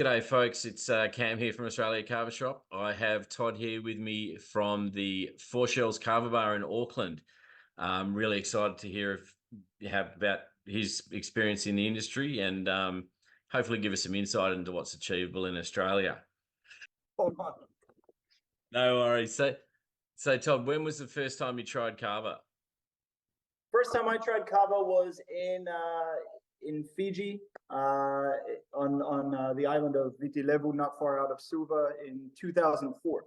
G'day, folks. It's Cam here from Australia Kava Shop. I have Todd here with me from the Four Shells Kava Bar in Auckland. I'm really excited to hear about his experience in the industry and hopefully give us some insight into what's achievable in Australia. Hold on. No worries. So Todd, when was the first time you tried kava? First time I tried kava was in Fiji, on the island of Viti Levu, not far out of Suva, in 2004.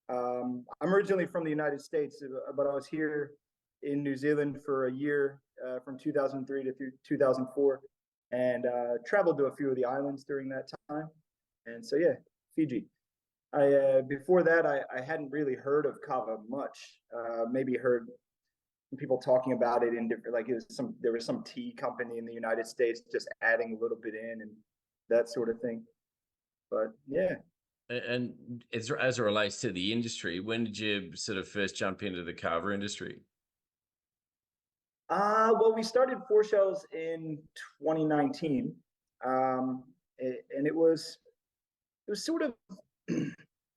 I'm originally from the United States, but I was here in New Zealand for a year, from 2003 to 2004, and traveled to a few of the islands during that time. And so, yeah, Fiji. Before that, I hadn't really heard of kava much. Maybe heard people talking about it in different, like there was some tea company in the United States just adding a little bit in and that sort of thing. But yeah. And as it relates to the industry, when did you sort of first jump into the kava industry? Well, we started Four Shells in 2019. And it was sort of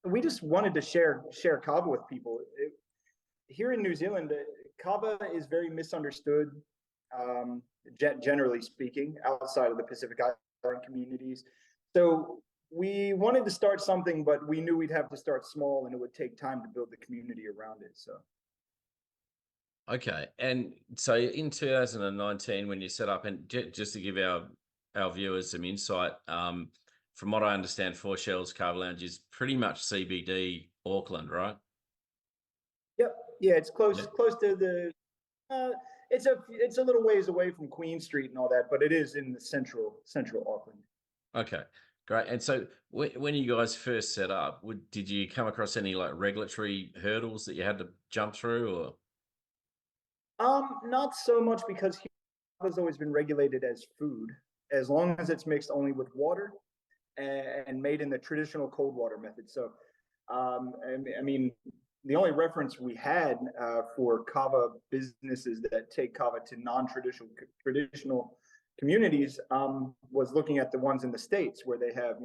we just wanted to share kava with people. Here in New Zealand, kava is very misunderstood, generally speaking, outside of the Pacific Island communities. So we wanted to start something, but we knew we'd have to start small and it would take time to build the community around it. So. Okay. And so in 2019, when you set up, and just to give our viewers some insight, from what I understand, Four Shells Kava Lounge is pretty much CBD Auckland, right? Yep. Yeah, it's close Yep. close to the it's a little ways away from Queen Street and all that, but it is in the central Auckland. Okay, great. And so when you guys first set up, did you come across any like regulatory hurdles that you had to jump through, or? Not so much, because has always been regulated as food, as long as it's mixed only with water and made in the traditional cold water method. So, I mean, the only reference we had for kava businesses that take kava to traditional communities was looking at the ones in the States where they have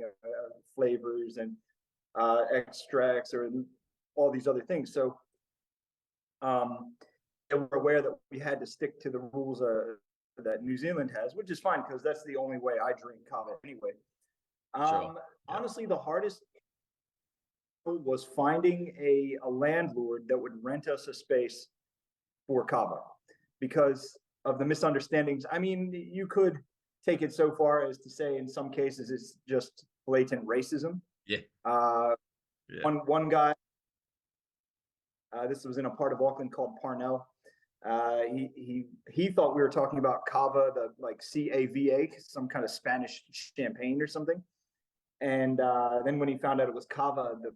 flavors and extracts or all these other things. So they were aware that we had to stick to the rules that New Zealand has, which is fine because that's the only way I drink kava anyway. Sure. Yeah. Honestly, the hardest was finding a landlord that would rent us a space for kava because of the misunderstandings. I mean, you could take it so far as to say in some cases it's just blatant racism. Yeah. Yeah. One guy, this was in a part of Auckland called Parnell. He thought we were talking about kava, the like CAVA, some kind of Spanish champagne or something. And then when he found out it was kava, the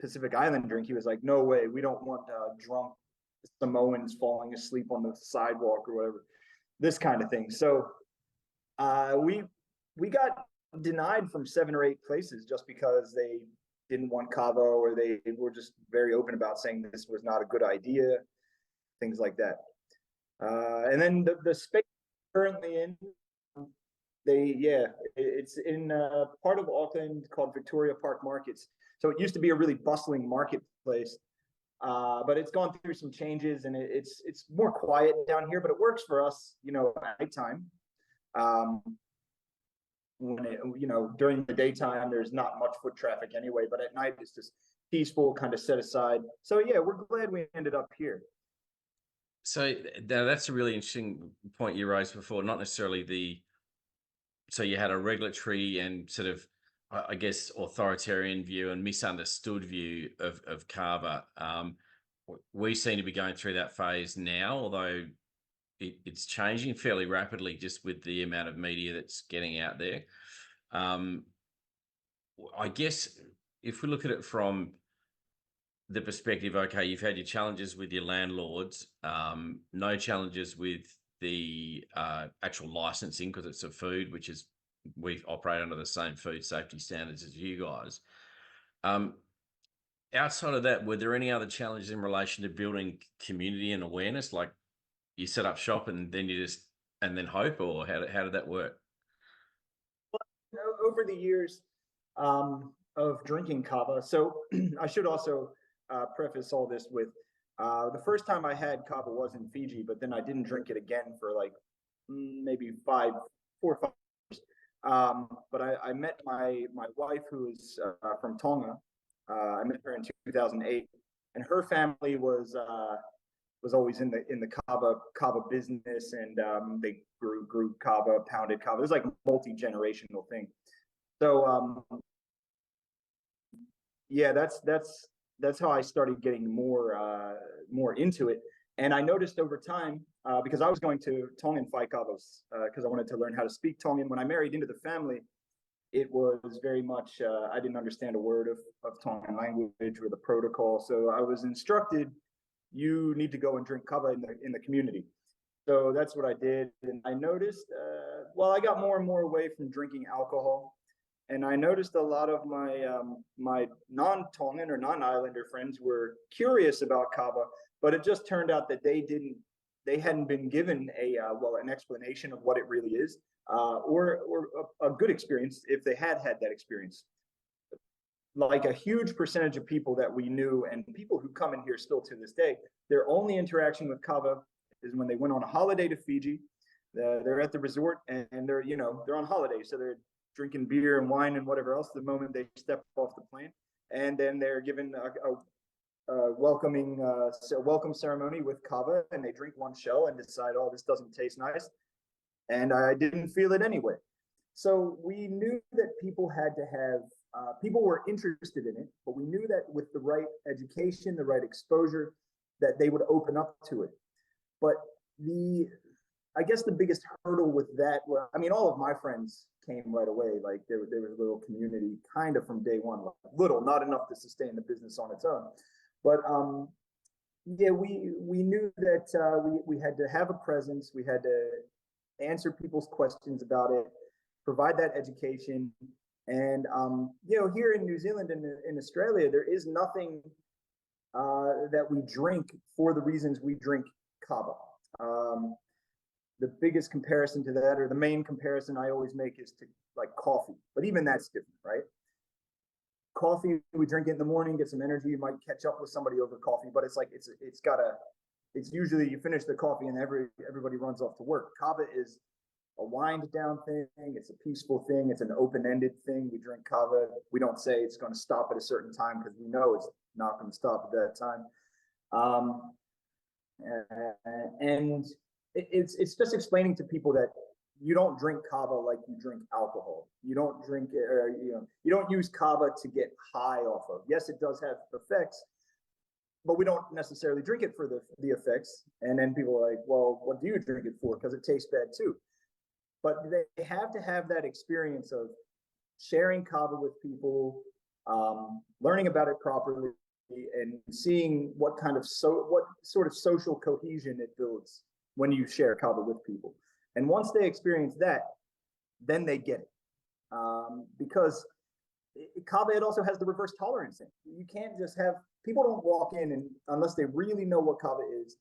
Pacific Island drink, he was like, "No way, we don't want drunk Samoans falling asleep on the sidewalk or whatever." This kind of thing. So we got denied from 7 or 8 places just because they didn't want kava, or they were just very open about saying this was not a good idea, things like that. And then the space currently in, it's in part of Auckland called Victoria Park Markets. So it used to be a really bustling marketplace, but it's gone through some changes and it's more quiet down here. But it works for us, at nighttime. When during the daytime there's not much foot traffic anyway, but at night it's just peaceful, kind of set aside. So yeah, we're glad we ended up here. So now that's a really interesting point you raised before. Not necessarily so you had a regulatory and sort of, I guess, authoritarian view and misunderstood view of kava. We seem to be going through that phase now, although it's changing fairly rapidly just with the amount of media that's getting out there. I guess if we look at it from the perspective, okay, you've had your challenges with your landlords, no challenges with the actual licensing because it's a food, which is, we operate under the same food safety standards as you guys. Outside of that, were there any other challenges in relation to building community and awareness? Like you set up shop and then and then hope, or how did that work? Over the years, of drinking kava. So I should also preface all this with the first time I had kava was in Fiji, but then I didn't drink it again for like maybe 4 or 5 years. But I met my wife, who is from Tonga. I met her in 2008, and her family was always in the kava business, and they grew kava, pounded kava. It was like a multi-generational thing. So yeah, that's how I started getting more into it. And I noticed over time, because I was going to Tongan Kavas, because I wanted to learn how to speak Tongan. When I married into the family, it was very much I didn't understand a word of Tongan language or the protocol. So I was instructed, you need to go and drink kava in the community. So that's what I did, and I noticed. Well, I got more and more away from drinking alcohol, and I noticed a lot of my non-Tongan or non-Islander friends were curious about kava, but it just turned out that they hadn't been given an explanation of what it really is, or a good experience if they had that experience. Like a huge percentage of people that we knew and people who come in here still to this day, their only interaction with kava is when they went on a holiday to Fiji. They're at the resort and they're on holiday, so they're drinking beer and wine and whatever else the moment they step off the plane, and then they're given a welcome ceremony with kava, and they drink one shell and decide, oh, this doesn't taste nice, and I didn't feel it anyway. So we knew that people had to have people were interested in it, but we knew that with the right education, the right exposure, that they would open up to it. But I guess the biggest hurdle with that, well, I mean, all of my friends came right away. Like there was a little community kind of from day one, little, not enough to sustain the business on its own. But yeah, we knew that we had to have a presence. We had to answer people's questions about it, provide that education. And here in New Zealand and in Australia, there is nothing that we drink for the reasons we drink kava. The biggest comparison to that, or the main comparison I always make, is to like coffee. But even that's different, right? Coffee, we drink it in the morning, get some energy. You might catch up with somebody over coffee, but it's like it's usually you finish the coffee and everybody runs off to work. Kava is a wind down thing. It's a peaceful thing. It's an open-ended thing. We drink kava. We don't say it's going to stop at a certain time because we know it's not going to stop at that time. And it's just explaining to people that you don't drink kava like you drink alcohol. You don't drink, you don't use kava to get high off of. Yes, it does have effects, but we don't necessarily drink it for the effects. And then people are like, well, what do you drink it for? Because it tastes bad too. But they have to have that experience of sharing kava with people, learning about it properly, and seeing what sort of social cohesion it builds when you share kava with people. And once they experience that, then they get it. Because kava, it also has the reverse tolerance thing. You can't just have people don't walk in and unless they really know what kava is.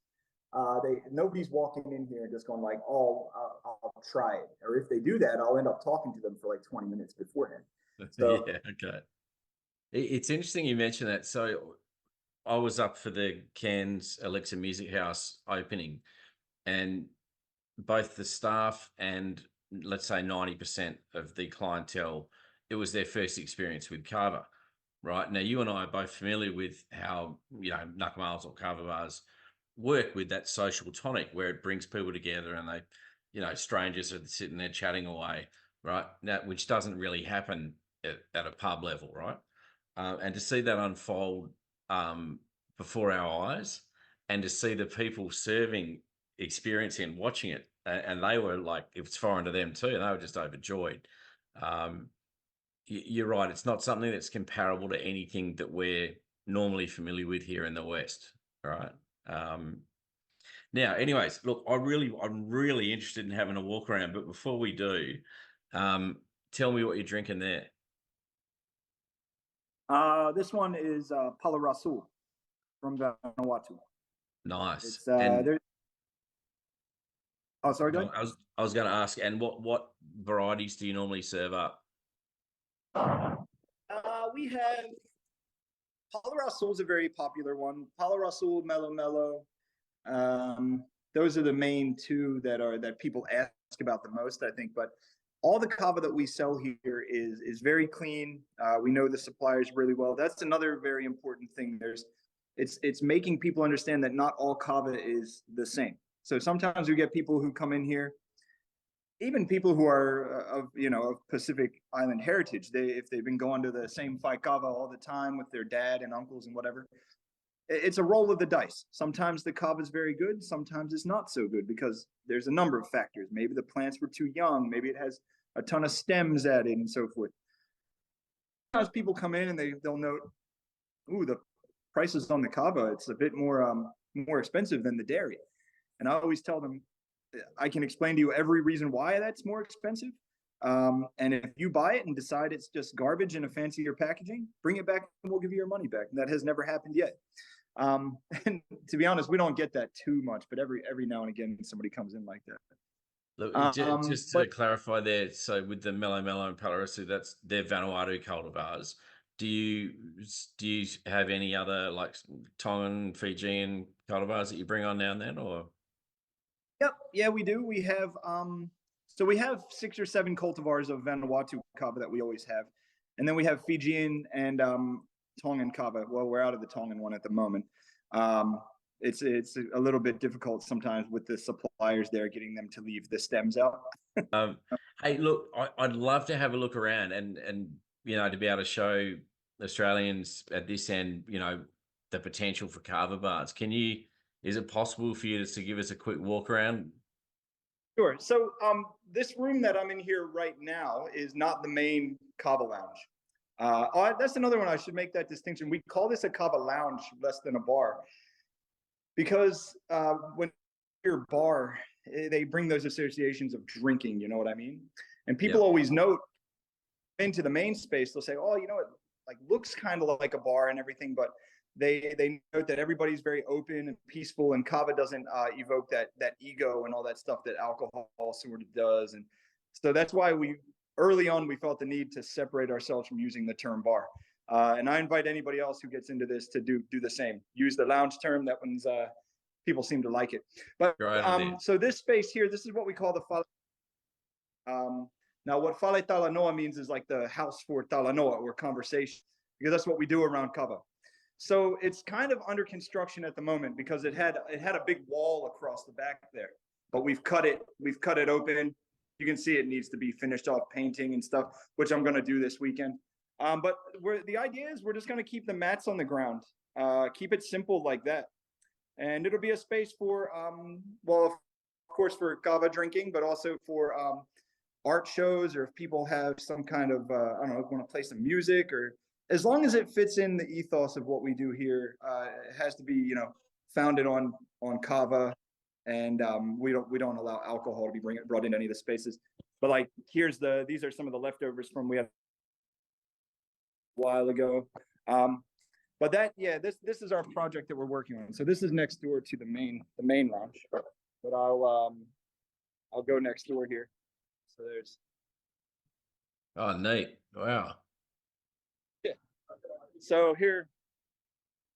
Nobody's walking in here and just going like, oh, I'll try it. Or if they do that, I'll end up talking to them for like 20 minutes beforehand. So, yeah, okay. It's interesting you mentioned that. So I was up for the Cairns Alexa Music House opening, and both the staff and let's say 90% of the clientele, it was their first experience with kava. Right now, you and I are both familiar with how Nakamals or kava bars work with that social tonic where it brings people together and they, strangers are sitting there chatting away, right? Now, which doesn't really happen at a pub level, right? And to see that unfold before our eyes, and to see the people serving, experiencing, watching it, and they were like, it was foreign to them too, and they were just overjoyed. You're right; it's not something that's comparable to anything that we're normally familiar with here in the West, right? Now, anyways, look, I'm really interested in having a walk around, but before we do, tell me what you're drinking there. this one is Pala Rasul from Vanuatu. Nice. It's And there. Oh, sorry, go ahead. I was going to ask, and what varieties do you normally serve up? We have Palo Rosso is a very popular one. Palo Rosso, Mellow Mellow. Those are the main two that people ask about the most, I think. But all the kava that we sell here is very clean. We know the suppliers really well. That's another very important thing. It's making people understand that not all kava is the same. So sometimes we get people who come in here, even people who are of Pacific Island heritage. If they've been going to the same fight kava all the time with their dad and uncles and whatever, it's a roll of the dice. Sometimes the kava is very good, sometimes it's not so good because there's a number of factors. Maybe the plants were too young, maybe it has a ton of stems added and so forth. Sometimes people come in and they'll note, ooh, the prices on the kava, it's a bit more expensive than the dairy. And I always tell them, I can explain to you every reason why that's more expensive. And if you buy it and decide it's just garbage in a fancier packaging, bring it back and we'll give you your money back. And that has never happened yet. And to be honest, we don't get that too much, but every now and again somebody comes in like that. Look, just to clarify there, so with the Mellow Mellow and Palo Rosso, that's their Vanuatu cultivars. Do you have any other like Tongan, Fijian cultivars that you bring on now and then, or? Yep, yeah, we do. We have so we have 6 or 7 cultivars of Vanuatu kava that we always have, and then we have Fijian and Tongan kava. Well, we're out of the Tongan one at the moment. It's a little bit difficult sometimes with the suppliers there, getting them to leave the stems out. Hey, look, I'd love to have a look around and to be able to show Australians at this end, the potential for kava bars. Is it possible for you to give us a quick walk around? Sure. So this room that I'm in here right now is not the main Kava Lounge. That's another one. I should make that distinction. We call this a Kava Lounge less than a bar, because when you're a bar, they bring those associations of drinking, you know what I mean? And people always note into the main space, they'll say, oh, it like looks kind of like a bar and everything, but they note that everybody's very open and peaceful, and kava doesn't evoke that ego and all that stuff that alcohol sort of does. And so that's why early on we felt the need to separate ourselves from using the term bar. And I invite anybody else who gets into this to do the same. Use the lounge term. That one's people seem to like it. But so this space here, this is what we call the fale. Now, what fale talanoa means is like the house for talanoa, or conversation, because that's what we do around kava. So it's kind of under construction at the moment because it had a big wall across the back there, but we've cut it open. You can see it needs to be finished off, painting and stuff, which I'm going to do this weekend. But the idea is we're just going to keep the mats on the ground, keep it simple like that. And it'll be a space for, well, of course, for kava drinking, but also for art shows, or if people have some kind of, I don't know, want to play some music, or as long as it fits in the ethos of what we do here. It has to be, founded on kava, and we don't allow alcohol to be brought into any of the spaces. But like, these are some of the leftovers from we had a while ago. But this is our project that we're working on. So this is next door to the main lounge. But I'll go next door here. So there's. Oh, neat! Wow. Yeah. So here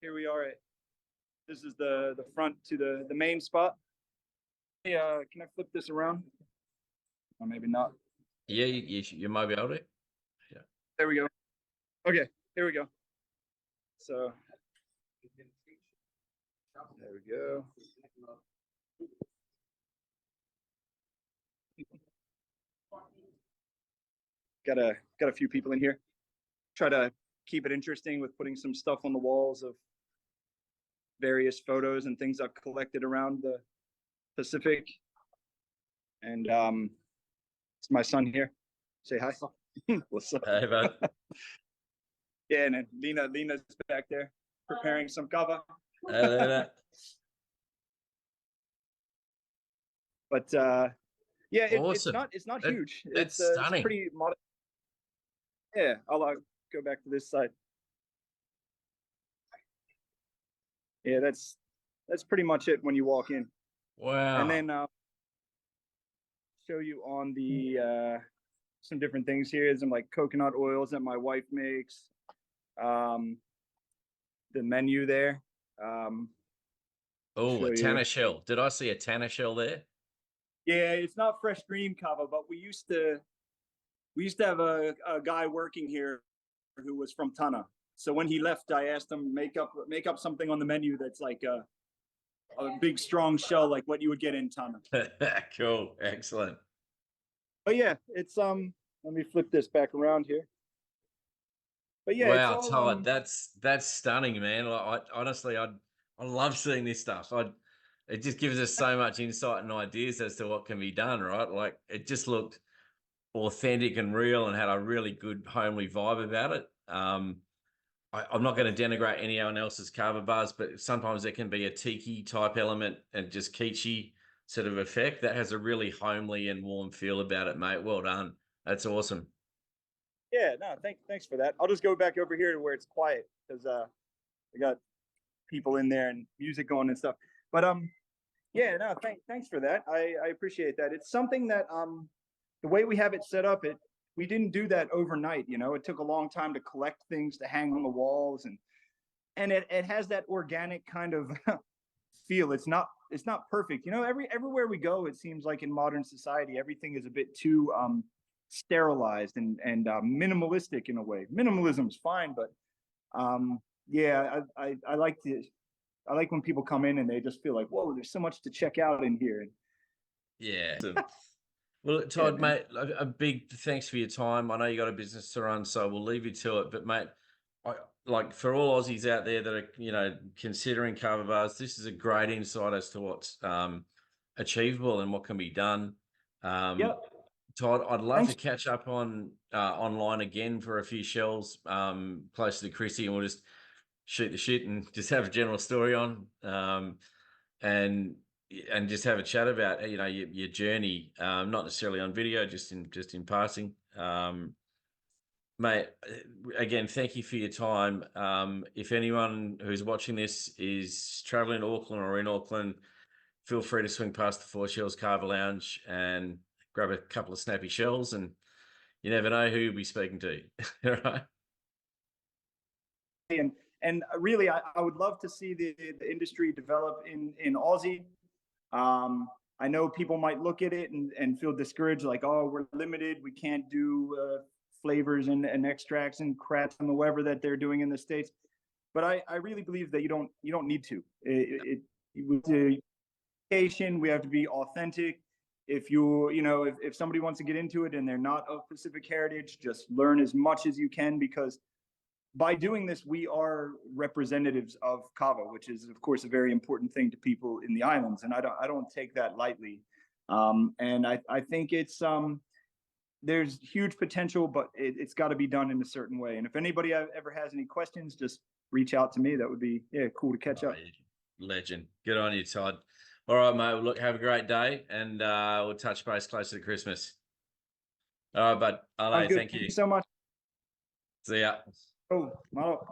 we are. This is the front to the main spot. Hey, can I flip this around? Or maybe not. Yeah, you might be able to. Yeah. There we go. Okay, here we go. So there we go. Got a few people in here. Try to keep it interesting with putting some stuff on the walls of various photos and things I've collected around the Pacific. And it's my son here. Say hi. What's up? Hey, bud. Yeah, and then Lena's back there preparing some kava. But yeah, awesome. It's not huge. That's stunning. It's pretty modest. Yeah, I'll go back to this side. Yeah, that's pretty much it when you walk in. Wow. And then show you on the some different things here. Some like coconut oils that my wife makes. the menu there. Oh, Show a you. tanner shell. Did I see a tanner shell there? Yeah, it's not fresh green kava, but we used to have a guy working here who was from Tana. So when he left, I asked him make up something on the menu that's like a big strong shell like what you would get in Tana. Cool, excellent. But yeah, it's let me flip this back around here. But yeah, it's Wow, all Todd, that's stunning, man. Honestly, I love seeing this stuff. It just gives us so much insight and ideas as to what can be done, right? Like it just looked authentic and real and had a really good homely vibe about it. I'm not going to denigrate anyone else's kava bars, but sometimes there can be a tiki type element and just kitschy sort of effect that has a really homely and warm feel about it, mate. Well done. That's awesome. yeah, no, thanks for that. I'll just go back over here to where it's quiet because I got people in there and music going and stuff. But yeah, no, thanks for that. I appreciate that. It's something that the way we have it set up, we didn't do that overnight. You know, it took a long time to collect things to hang on the walls, and it has that organic kind of feel. It's not perfect. You know, everywhere we go, it seems like in modern society, everything is a bit too sterilized and minimalistic in a way. Minimalism's fine, but yeah, I like when people come in and they just feel like, whoa, there's so much to check out in here. Yeah. Well, Yeah, Todd, man. mate, a big thanks for your time. I know you got a business to run, so we'll leave you to it. But, mate, like for all Aussies out there that are, considering cover bars, this is a great insight as to what's achievable and what can be done. Yep. Todd, I'd love to Thanks. catch up on online again for a few shells closer to Chrissy, and we'll just shoot the shit and just have a general story on. And just have a chat about your journey, not necessarily on video, just in passing. Mate, again, thank you for your time. If anyone who's watching this is traveling to Auckland or in Auckland, feel free to swing past the Four Shells Kava Lounge and grab a couple of snappy shells, and you never know who you'll be speaking to. All right. And really, I would love to see the industry develop in Aussie. I know people might look at it and feel discouraged, like, oh, we're limited, we can't do flavors and extracts and crats and whatever that they're doing in the States. But I really believe that you don't need to. With the education, we have to be authentic. If somebody wants to get into it and they're not of Pacific heritage, just learn as much as you can, because by doing this, we are representatives of kava, which is, of course, a very important thing to people in the islands, and I don't take that lightly. And I think there's huge potential, but it's got to be done in a certain way. And if anybody ever has any questions, just reach out to me. That would be cool to catch up. Legend. Good on you, Todd. All right, mate. Well, look, have a great day, and we'll touch base closer to Christmas. All right, bud. Sounds Ale, good. thank Thank you. you so much. See ya. Oh, malo.